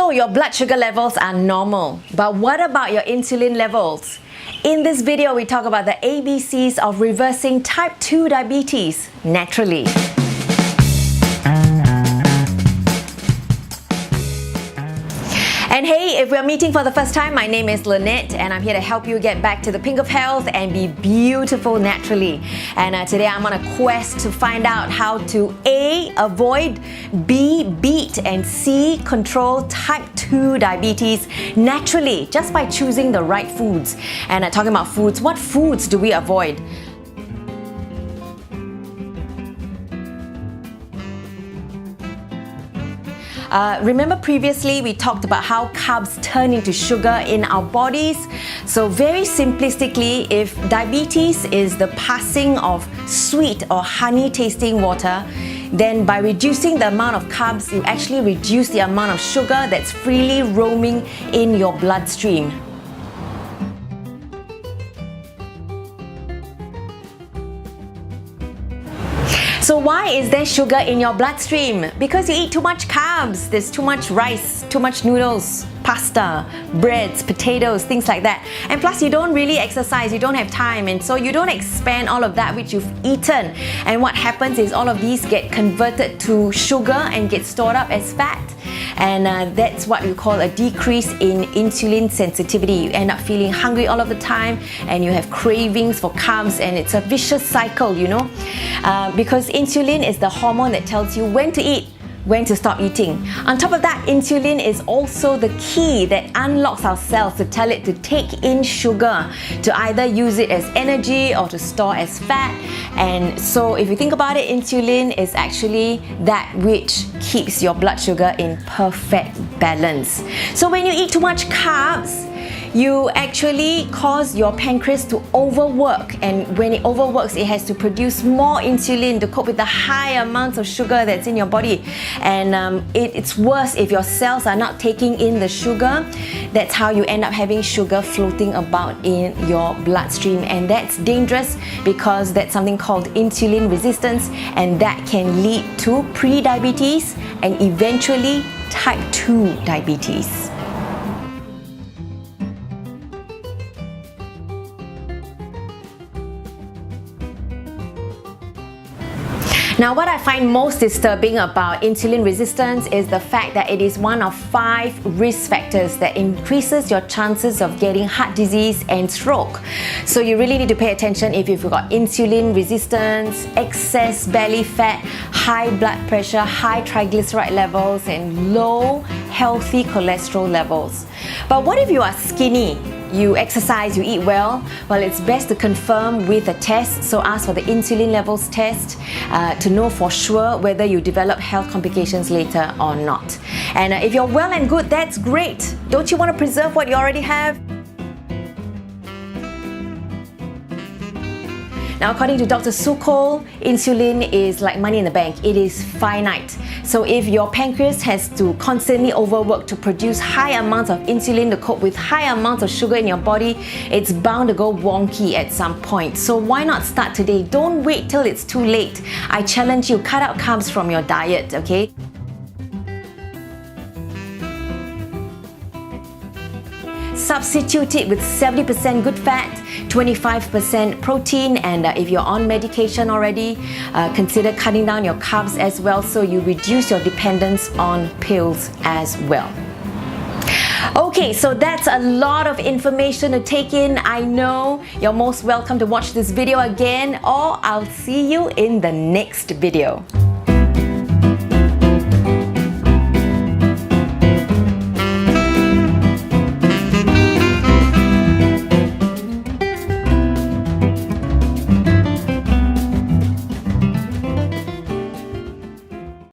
So your blood sugar levels are normal, but what about your insulin levels? In this video, we talk about the ABCs of reversing type 2 diabetes naturally. And hey, if we're meeting for the first time, my name is Lynette and I'm here to help you get back to the pink of health and be beautiful naturally. And today I'm on a quest to find out how to A, avoid, B, beat, and C, control type 2 diabetes naturally just by choosing the right foods. And talking about foods, what foods do we avoid? Remember previously we talked about how carbs turn into sugar in our bodies. So very simplistically, if diabetes is the passing of sweet or honey tasting water, then by reducing the amount of carbs, you actually reduce the amount of sugar that's freely roaming in your bloodstream. So why is there sugar in your bloodstream? Because you eat too much carbs. There's too much rice, too much noodles, pasta, breads, potatoes, things like that. And plus you don't really exercise, you don't have time, and so you don't expand all of that which you've eaten. And what happens is all of these get converted to sugar and get stored up as fat. And that's what we call a decrease in insulin sensitivity. You end up feeling hungry all of the time and you have cravings for carbs, and it's a vicious cycle, you know, because insulin is the hormone that tells you when to eat, when to stop eating. On top of that, insulin is also the key that unlocks our cells to tell it to take in sugar, to either use it as energy or to store as fat. And so if you think about it, insulin is actually that which keeps your blood sugar in perfect balance. So when you eat too much carbs, you actually cause your pancreas to overwork, and when it overworks, it has to produce more insulin to cope with the high amounts of sugar that's in your body. And it's worse if your cells are not taking in the sugar. That's how you end up having sugar floating about in your bloodstream, and that's dangerous because that's something called insulin resistance, and that can lead to pre-diabetes and eventually type 2 diabetes. Now, what I find most disturbing about insulin resistance is the fact that it is one of 5 risk factors that increases your chances of getting heart disease and stroke. So you really need to pay attention if you've got insulin resistance, excess belly fat, high blood pressure, high triglyceride levels, and low healthy cholesterol levels. But what if you are skinny? You exercise, you eat well? Well, it's best to confirm with a test. So ask for the insulin levels test to know for sure whether you develop health complications later or not. And if you're well and good, that's great. Don't you want to preserve what you already have? Now, according to Dr. Sukol, insulin is like money in the bank. It is finite. So if your pancreas has to constantly overwork to produce high amounts of insulin to cope with high amounts of sugar in your body, it's bound to go wonky at some point. So why not start today? Don't wait till it's too late. I challenge you, cut out carbs from your diet, okay? Substitute it with 70% good fat, 25% protein, and if you're on medication already, consider cutting down your carbs as well so you reduce your dependence on pills as well. Okay, so that's a lot of information to take in. I know you're most welcome to watch this video again, or I'll see you in the next video.